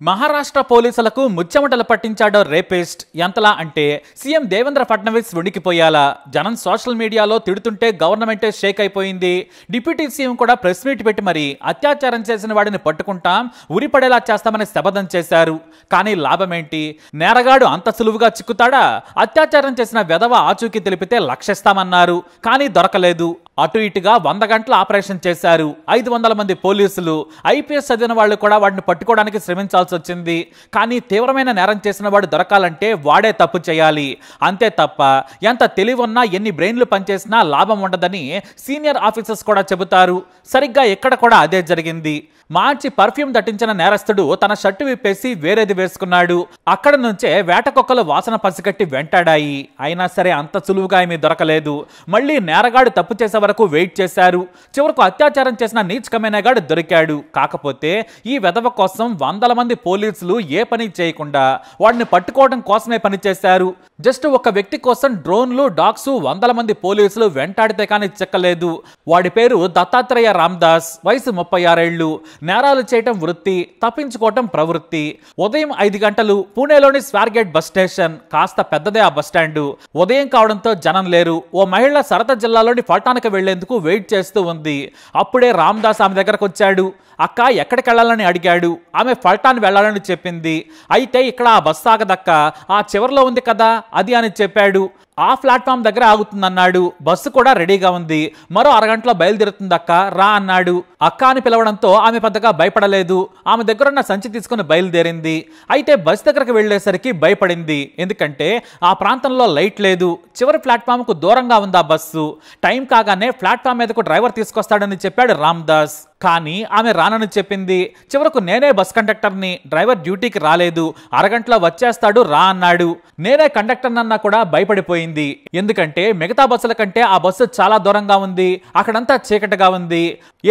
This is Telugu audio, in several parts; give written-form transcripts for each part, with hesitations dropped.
మహారాష్ట్ర పోలీసులకు ముచ్చెమటలు పట్టించాడో రేపిస్ట్. ఎంతలా అంటే సీఎం దేవేంద్ర ఫడ్నవీస్ ఉడికిపోయాలా. జనం సోషల్ మీడియాలో తిడుతుంటే గవర్నమెంటే షేక్ అయిపోయింది. డిప్యూటీ సీఎం కూడా ప్రెస్ మీట్ పెట్టి మరి అత్యాచారం చేసిన వాడిని పట్టుకుంటాం, ఉరిపడేలా చేస్తామని శపథం చేశారు. కానీ లాభమేంటి? నేరగాడు అంత సులువుగా చిక్కుతాడా? అత్యాచారం చేసిన వెధవ ఆచూకీ తెలిపితే లక్షిస్తామన్నారు, కానీ దొరకలేదు. అటు ఇటుగా 100 గంటల ఆపరేషన్ చేశారు. 500 మంది పోలీసులు, ఐపీఎస్ చదివిన వాళ్ళు కూడా వాడిని పట్టుకోవడానికి శ్రమించాల్సి వచ్చింది. కానీ తీవ్రమైన నేరం చేసిన వాడు దొరకాలంటే వాడే తప్పు చేయాలి. అంతే తప్ప ఎంత తెలివున్నా ఎన్ని బ్రెయిన్లు పనిచేసినా లాభం ఉండదని సీనియర్ ఆఫీసర్స్ కూడా చెబుతారు. సరిగ్గా ఇక్కడ కూడా అదే జరిగింది. మంచి పర్ఫ్యూమ్ దట్టించిన నేరస్తుడు తన షర్టు విప్పేసి వేరేది వేసుకున్నాడు. అక్కడ నుంచే వేటకొక్కలు వాసన పసిగట్టి వెంటాడాయి. అయినా సరే అంత సులువుగా ఏమీ దొరకలేదు. మళ్ళీ నేరగాడు తప్పు చేసే వరకు వెయిట్ చేశారు. చివరకు అత్యాచారం చేసిన నీచకమైనగాడు దొరికాడు. కాకపోతే ఈ వెధవ కోసం 100 మంది పోలీసులు ఏ పని చేయకుండా వాడిని పట్టుకోవడం కోసమే పనిచేశారు. జస్ట్ ఒక వ్యక్తి కోసం డ్రోన్లు, డాగ్స్, 100 మంది పోలీసులు వెంటాడితే కానీ చెక్కలేదు. వాడి పేరు దత్తాత్రేయ రామ్దాస్. వయసు 36 ఏళ్లు. నేరాలు చేయటం వృత్తి, తప్పించుకోవటం ప్రవృత్తి. ఉదయం 5 గంటలు పూణేలోని స్వార్గేట్ బస్ స్టేషన్. కాస్త పెద్దదే ఆ బస్ స్టాండ్. ఉదయం కావడంతో జనం లేరు. ఓ మహిళ సరత జిల్లాలోని ఫల్టానికి వెళ్లేందుకు వెయిట్ చేస్తూ ఉంది. అప్పుడే రామ్దాస్ ఆమె దగ్గరకు వచ్చాడు. అక్క ఎక్కడికి వెళ్ళాలని అడిగాడు. ఆమె ఫల్టాన్ వెళ్ళాలని చెప్పింది. అయితే ఇక్కడ ఆ బస్సు ఆగదక్క, ఆ చివరిలో ఉంది కదా అది అని చెప్పాడు. ఆ ప్లాట్ఫామ్ దగ్గర ఆగుతుందన్నాడు. బస్సు కూడా రెడీగా ఉంది. మరో అరగంటలో బయలుదేరుతుందక్క, రా అన్నాడు. అక్క అని పిలవడంతో ఆమె పెద్దగా భయపడలేదు. ఆమె దగ్గరున్న సంచి తీసుకుని బయలుదేరింది. అయితే బస్సు దగ్గరకు వెళ్లేసరికి భయపడింది. ఎందుకంటే ఆ ప్రాంతంలో లైట్ లేదు. చివరి ప్లాట్ఫామ్ కు దూరంగా ఉంది ఆ బస్సు. టైం కాగానే ప్లాట్ఫామ్ మీదకు డ్రైవర్ తీసుకొస్తాడని చెప్పాడు రామ్దాస్. కానీ ఆమె రానని చెప్పింది. చివరకు నేనే బస్ కండక్టర్ని, డ్రైవర్ డ్యూటీకి రాలేదు, అరగంటలో వచ్చేస్తాడు రా అన్నాడు. నేనే కండక్టర్ అన్నా కూడా భయపడిపోయింది. ఎందుకంటే మిగతా బస్సుల కంటే ఆ బస్సు చాలా దూరంగా ఉంది. అక్కడంతా చీకటిగా ఉంది.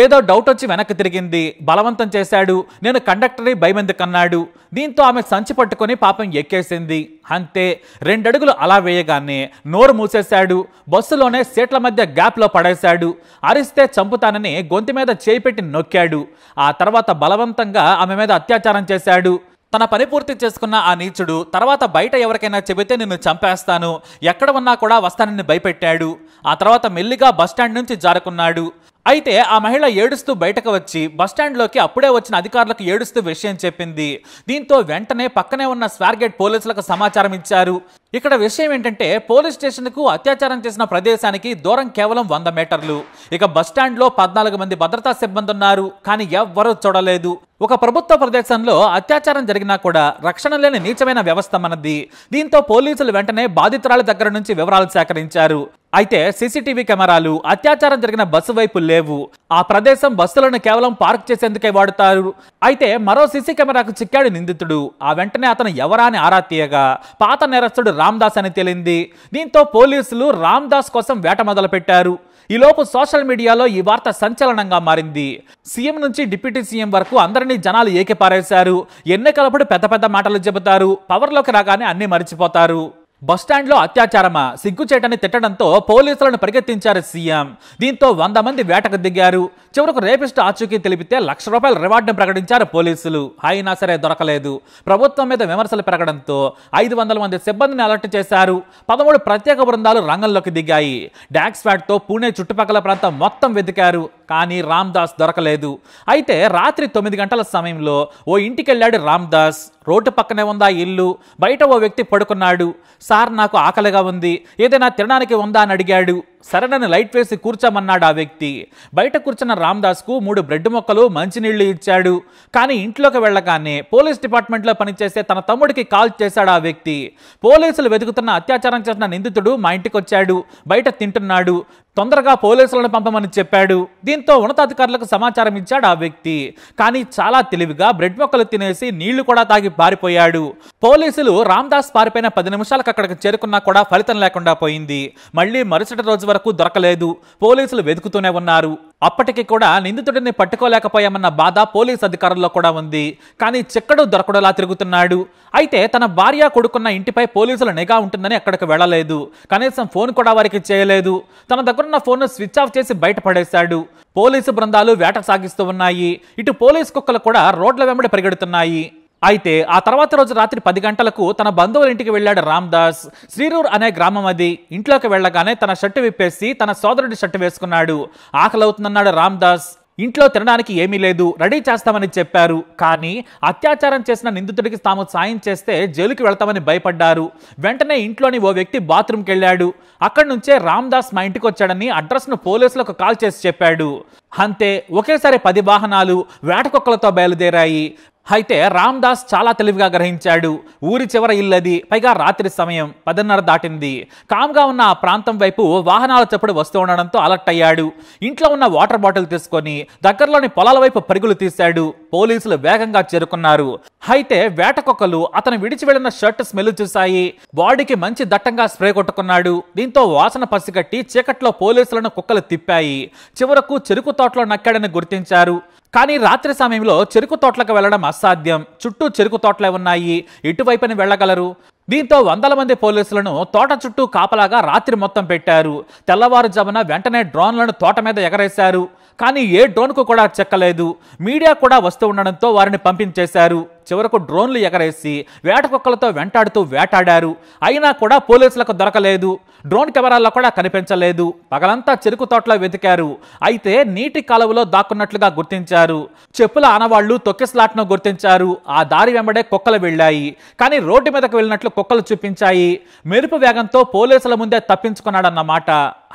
ఏదో డౌట్ వచ్చి వెనక్కి తిరిగింది. బలవంతం చేశాడు. నేను కండక్టర్ని భయమెందుకన్నాడు. దీంతో ఆమె సంచి పట్టుకొని పాపం ఎక్కేసింది. అంతే 2 అడుగులు అలా వేయగానే నోరు మూసేశాడు. బస్సులోనే సీట్ల మధ్య గ్యాప్లో పడేశాడు. అరిస్తే చంపుతానని గొంతు మీద చేయి పెట్టి నొక్కాడు. ఆ తర్వాత బలవంతంగా ఆమె మీద అత్యాచారం చేశాడు. తన పని పూర్తి చేసుకున్న ఆ నీచుడు తర్వాత బయట ఎవరికైనా చెబితే నిన్ను చంపేస్తాను, ఎక్కడ ఉన్నా కూడా వస్తానని భయపెట్టాడు. ఆ తర్వాత మెల్లిగా బస్టాండ్ నుంచి జారుకున్నాడు. అయితే ఆ మహిళ ఏడుస్తూ బయటకు వచ్చి బస్టాండ్లోకి అప్పుడే వచ్చిన అధికారులకు ఏడుస్తూ విషయం చెప్పింది. దీంతో వెంటనే పక్కనే ఉన్న స్వార్గేట్ పోలీసులకు సమాచారం ఇచ్చారు. ఇక్కడ విషయం ఏంటంటే పోలీస్ స్టేషన్కు అత్యాచారం చేసిన ప్రదేశానికి దూరం కేవలం 100 మీటర్లు. ఇక బస్టాండ్లో 14 మంది భద్రతా సిబ్బంది ఉన్నారు. కానీ ఎవ్వరూ చూడలేదు. ఒక ప్రభుత్వ ప్రదేశంలో అత్యాచారం జరిగినా కూడా రక్షణ లేని నీచమైన వ్యవస్థ మనది. దీంతో పోలీసులు వెంటనే బాధితురాల దగ్గర నుంచి వివరాలు సేకరించారు. అయితే సీసీటీవీ కెమెరాలు అత్యాచారం జరిగిన బస్సు వైపు లేవు. ఆ ప్రదేశం బస్సులను కేవలం పార్క్ చేసేందుకే వాడుతారు. అయితే మరో సీసీ కెమెరాకు చిక్కాడు నిందితుడు. ఆ వెంటనే అతను ఎవరా అని ఆరా తీయగా పాత నేరస్తుడు రామ్దాస్ అని తేలింది. దీంతో పోలీసులు రామ్దాస్ కోసం వేట మొదలు పెట్టారు. ఈలోపు సోషల్ మీడియాలో ఈ వార్త సంచలనంగా మారింది. సీఎం నుంచి డిప్యూటీ సీఎం వరకు అందరినీ జనాలు ఏకిపారేశారు. ఎన్నికలప్పుడు పెద్ద పెద్ద మాటలు చెబుతారు, పవర్లోకి రాగానే అన్ని మరిచిపోతారు. బస్టాండ్లో అత్యాచారమా, సిగ్గుచేటని తిట్టడంతో పోలీసులను పరిగెత్తించారు సీఎం. దీంతో 100 మంది వేటకు దిగారు. చివరకు రేపిస్ట్ ఆచూకీ తెలిపితే ₹1,00,000 రివార్డును ప్రకటించారు పోలీసులు. అయినా సరే దొరకలేదు. ప్రభుత్వం మీద విమర్శలు పెరగడంతో 500 మంది సిబ్బందిని అలర్ట్ చేశారు. 13 ప్రత్యేక బృందాలు రంగంలోకి దిగాయి. డాగ్ స్క్వాడ్తో పూణే చుట్టుపక్కల ప్రాంతం మొత్తం వెతికారు. కానీ రామ్దాస్ దొరకలేదు. అయితే రాత్రి 9 గంటల సమయంలో ఓ ఇంటికెళ్ళాడు రామ్దాస్. రోడ్డు పక్కనే ఉందా ఇల్లు. బయట ఓ వ్యక్తి పడుకున్నాడు. సార్ నాకు ఆకలిగా ఉంది, ఏదైనా తినడానికి ఉందా అని అడిగాడు. సరేనని లైట్ వేసి కూర్చోమన్నాడు ఆ వ్యక్తి. బయట కూర్చున్న రామ్దాస్కు 3 బ్రెడ్ ముక్కలు, మంచినీళ్లు ఇచ్చాడు. కానీ ఇంట్లోకి వెళ్ళగానే పోలీస్ డిపార్ట్మెంట్లో పనిచేసే తన తమ్ముడికి కాల్ చేశాడు ఆ వ్యక్తి. పోలీసులు వెతుకుతున్న అత్యాచారం చేసిన నిందితుడు మా ఇంటికి వచ్చాడు, బయట తింటున్నాడు, తొందరగా పోలీసులను పంపమని చెప్పాడు. దీంతో ఉన్నతాధికారులకు సమాచారం ఇచ్చాడు ఆ వ్యక్తి. కానీ చాలా తెలివిగా బ్రెడ్ మొక్కలు తినేసి నీళ్లు కూడా తాగి పారిపోయాడు. పోలీసులు రామ్దాస్ పారిపోయిన 10 నిమిషాలకు అక్కడికి చేరుకున్నా కూడా ఫలితం లేకుండా పోయింది. మళ్ళీ మరుసటి రోజు వరకు దొరకలేదు. పోలీసులు వెతుకుతూనే ఉన్నారు. అప్పటికి కూడా నిందితుడిని పట్టుకోలేకపోయామన్న బాధ పోలీస్ అధికారుల్లో కూడా ఉంది. కానీ చిక్కడు దొరకడలా తిరుగుతున్నాడు. అయితే తన భార్య కొడుకున్న ఇంటిపై పోలీసుల నిఘా ఉంటుందని అక్కడికి వెళ్ళలేదు. కనీసం ఫోన్ కూడా వారికి చేయలేదు. తన దగ్గరున్న ఫోన్ను స్విచ్ ఆఫ్ చేసి బయటపడేశాడు. పోలీసు బృందాలు వేట సాగిస్తూ ఉన్నాయి. ఇటు పోలీసు కుక్కలు కూడా రోడ్ల వెంబడి పరిగెడుతున్నాయి. అయితే ఆ తర్వాత రోజు రాత్రి 10 గంటలకు తన బంధువుల ఇంటికి వెళ్ళాడు రామ్దాస్. శ్రీరూర్ అనే గ్రామం అది. ఇంట్లోకి వెళ్ళగానే తన షర్టు విప్పేసి తన సోదరుడి షర్టు వేసుకున్నాడు. ఆకలవుతుందన్నాడు రామ్దాస్. ఇంట్లో తినడానికి ఏమీ లేదు, రెడీ చేస్తామని చెప్పారు. కానీ అత్యాచారం చేసిన నిందితుడికి తాము సాయం చేస్తే జైలుకి వెళ్తామని భయపడ్డారు. వెంటనే ఇంట్లోని ఓ వ్యక్తి బాత్రూమ్కి వెళ్ళాడు. అక్కడి నుంచే రామ్దాస్ మా ఇంటికి వచ్చాడని అడ్రస్ను పోలీసులకు కాల్ చేసి చెప్పాడు. అంతే, ఒకేసారి 10 వాహనాలు వేటకొక్కలతో బయలుదేరాయి. అయితే రామ్దాస్ చాలా తెలివిగా గ్రహించాడు. ఊరి చివర ఇల్లది, పైగా రాత్రి సమయం 10:30 దాటింది. కామ్గా ఉన్న ఆ ప్రాంతం వైపు వాహనాల చప్పుడు వస్తూ ఉండడంతో అలర్ట్ అయ్యాడు. ఇంట్లో ఉన్న వాటర్ బాటిల్ తీసుకొని దగ్గరలోని పొలాల వైపు పరుగులు తీశాడు. పోలీసులు వేగంగా చేరుకున్నారు. అయితే వేటకొక్కలు అతను విడిచి వెళ్లిన షర్ట్ స్మెల్ చూశాయి. బాడీకి మంచి దట్టంగా స్ప్రే కొట్టుకున్నాడు. దీంతో వాసన పసిగట్టి చీకట్లో పోలీసులను కుక్కలు తిప్పాయి. చివరకు చెరుకు తోటలో నక్కాడని గుర్తించారు. కానీ రాత్రి సమయంలో చెరుకు తోటలకు వెళ్లడం అసాధ్యం. చుట్టూ చెరుకు తోటలే ఉన్నాయి, ఎటువైపుని వెళ్ళగలరు? దీంతో వందల మంది పోలీసులను తోట చుట్టూ కాపలాగా రాత్రి మొత్తం పెట్టారు. తెల్లవారుజామున వెంటనే డ్రోన్లను తోట మీద ఎగరేశారు. కానీ ఏ డ్రోన్కు కూడా చెక్కలేదు. మీడియా కూడా వస్తూ ఉండడంతో వారిని పంపించేశారు. చివరకు డ్రోన్లు ఎగరేసి వేటకుక్కలతో వెంటాడుతూ వేటాడారు. అయినా కూడా పోలీసులకు దొరకలేదు. డ్రోన్ కెమెరాల్లో కూడా కనిపించలేదు. పగలంతా చెరుకు తోటలో వెతికారు. అయితే నీటి కాలువలో దాక్కున్నట్లుగా గుర్తించారు. చెప్పుల ఆనవాళ్లు తొక్కిస్లాట్ను గుర్తించారు. ఆ దారి వెంబడే కుక్కలు వెళ్ళాయి. కానీ రోడ్డు మీదకు వెళ్ళినట్లు కుక్కలు చూపించాయి. మెరుపు వేగంతో పోలీసుల ముందే తప్పించుకున్నాడన్నమాట.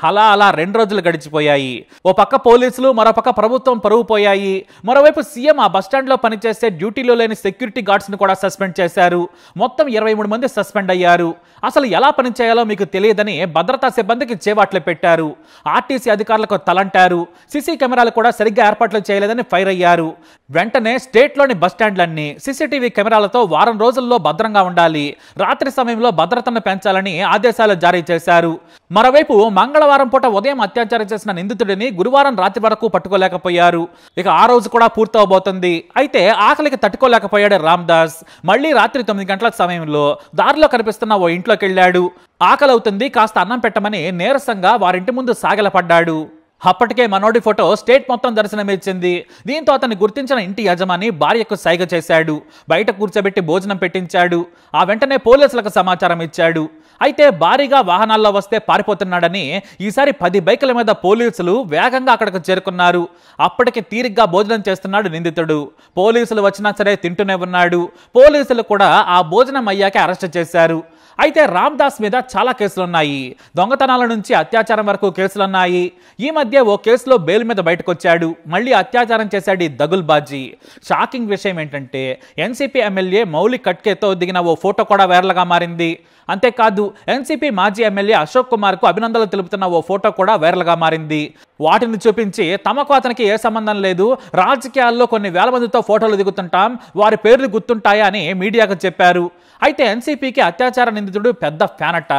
అలా 2 రోజులు గడిచిపోయాయి. ఓ పక్క పోలీసులు, మరో పక్క ప్రభుత్వం పరువు పోయాయి. మరోవైపు సీఎం ఆ బస్టాండ్లో పనిచేసే డ్యూటీలో లేని సెక్యూరిటీ గార్డ్స్ని కూడా సస్పెండ్ చేశారు. మొత్తం 23 మంది సస్పెండ్ అయ్యారు. అసలు ఎలా పనిచేయాలో మీకు తెలియదని భద్రతా సిబ్బందికి చేవాట్లు పెట్టారు. ఆర్టీసీ అధికారులకు తలంటారు. సీసీ కెమెరాలు కూడా సరిగ్గా ఏర్పాట్లు చేయలేదని ఫైర్ అయ్యారు. వెంటనే స్టేట్లోని బస్టాండ్లన్నీ సీసీటీవీ కెమెరాలతో వారం రోజుల్లో భద్రంగా ఉండాలి. రాత్రి సమయంలో భద్రతను పెంచాలని ఆదేశాలు జారీ చేశారు. మరోవైపు మంగళవారం పూట ఉదయం అత్యాచారం చేసిన నిందితుడిని గురువారం రాత్రి వరకు పట్టుకోలేకపోయారు. ఇక ఆ రోజు కూడా పూర్తవబోతుంది. అయితే ఆకలికి తట్టుకోలేకపోయాడు రామ్దాస్. మళ్ళీ రాత్రి 9 గంటల సమయంలో దారిలో కనిపిస్తున్న ఓ ఇంట్లోకి వెళ్ళాడు. ఆకలవుతుంది, కాస్త అన్నం పెట్టమని నీరసంగా వారింటి ముందు సాగిలపడ్డాడు. అప్పటికే మనోడి ఫోటో స్టేట్ మొత్తం దర్శనమిచ్చింది. దీంతో అతన్ని గుర్తించిన ఇంటి యజమాని భార్యకు సైగ చేశాడు. బయట కూర్చోబెట్టి భోజనం పెట్టించాడు. ఆ వెంటనే పోలీసులకు సమాచారం ఇచ్చాడు. అయితే భారీగా వాహనాల్లో వస్తే పారిపోతున్నాడని ఈసారి 10 బైకుల మీద పోలీసులు వేగంగా అక్కడికి చేరుకున్నారు. అప్పటికి తీరిగ్గా భోజనం చేస్తున్నాడు నిందితుడు. పోలీసులు వచ్చినా సరే తింటూనే ఉన్నాడు. పోలీసులు కూడా ఆ భోజనం అయ్యాకే అరెస్ట్ చేశారు. అయితే రామ్దాస్ మీద చాలా కేసులున్నాయి. దొంగతనాల నుంచి అత్యాచారం వరకు కేసులున్నాయి. ఈ మధ్య ఓ కేసులో బెయిల్ మీద బయటకు వచ్చాడు. మళ్ళీ అత్యాచారం చేశాడు ఈ దగుల్బాజీ. షాకింగ్ విషయం ఏంటంటే ఎన్సీపీ ఎమ్మెల్యే మౌలి కట్కేతో దిగిన ఓ ఫోటో కూడా వైరల్గా మారింది. అంతేకాదు ఎన్సీపీ మాజీ ఎమ్మెల్యే అశోక్ కుమార్కు అభినందనలు తెలుపుతున్న ఓ ఫోటో కూడా వైరల్గా మారింది. వాటిని చూపించి తమకు అతనికి ఏ సంబంధం లేదు, రాజకీయాల్లో కొన్ని వేల మందితో ఫోటోలు దిగుతుంటాం, వారి పేర్లు గుర్తుంటాయా అని మీడియాకు చెప్పారు. అయితే ఎన్సీపీకి అత్యాచార నిందితుడు పెద్ద ఫ్యాన్ అట.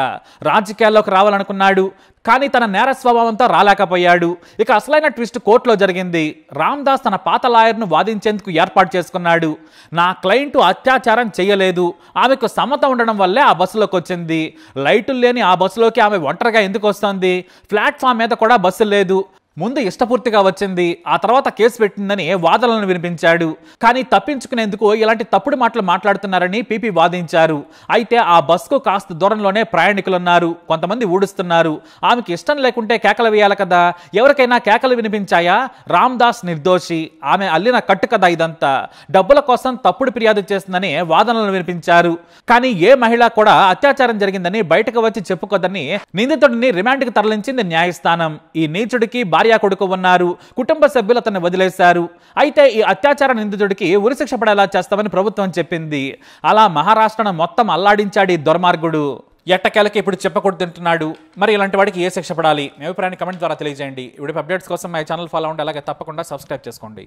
రాజకీయాల్లోకి రావాలనుకున్నాడు, కానీ తన నేర స్వభావంతో రాలేకపోయాడు. ఇక అసలైన ట్విస్ట్ కోర్టులో జరిగింది. రామ్దాస్ తన పాత లాయర్ను వాదించేందుకు ఏర్పాటు చేసుకున్నాడు. నా క్లయింట్ అత్యాచారం చేయలేదు, ఆమెకు సమ్మతం ఉండడం వల్లే ఆ బస్సులోకి వచ్చింది. లైటులు లేని ఆ బస్సులోకి ఆమె ఒంటరిగా ఎందుకు వస్తోంది? ప్లాట్ఫామ్ మీద కూడా బస్సు లేదు. ముందు ఇష్టపూర్తిగా వచ్చింది, ఆ తర్వాత కేసు పెట్టిందని వాదనలను వినిపించాడు. కానీ తప్పించుకునేందుకు ఇలాంటి తప్పుడు మాటలు మాట్లాడుతున్నారని పీపీ వాదించారు. అయితే ఆ బస్కు కాస్త దూరంలోనే ప్రయాణికులున్నారు. కొంతమంది ఊడుస్తున్నారు. ఆమెకి ఇష్టం లేకుంటే కేకలు వేయాలి కదా. ఎవరికైనా కేకలు వినిపించాయా? రామ్దాస్ నిర్దోషి, ఆమె అల్లిన కట్టు కదా ఇదంతా. డబ్బుల కోసం తప్పుడు ఫిర్యాదు చేస్తుందని వాదనలను వినిపించారు. కానీ ఏ మహిళ కూడా అత్యాచారం జరిగిందని బయటకు వచ్చి చెప్పుకోదని నిందితుడిని రిమాండ్కి తరలించింది న్యాయస్థానం. ఈ నీచుడికి భార్య కొడుకు ఉన్నారు. కుటుంబ సభ్యులు అతన్ని వదిలేశారు. అయితే ఈ అత్యాచార నిందితుడికి ఉరిశిక్ష పడేలా చేస్తామని ప్రభుత్వం చెప్పింది. అలా మహారాష్ట్రను మొత్తం అల్లాడించాడు ఈ దుర్మార్గుడు. ఎట్టకేలకి ఇప్పుడు చెప్పకూడదు తింటున్నాడు. మరి ఇలాంటి వాడికి ఏ శిక్ష పడాలి? మీ అభిప్రాయాన్ని కమెంట్ ద్వారా తెలియజేయండి. ఇప్పుడు అప్డేట్స్ కోసం మా ఛానల్ ఫాలో అవ్వండి. అలాగే తప్పకుండా సబ్స్క్రైబ్ చేసుకోండి.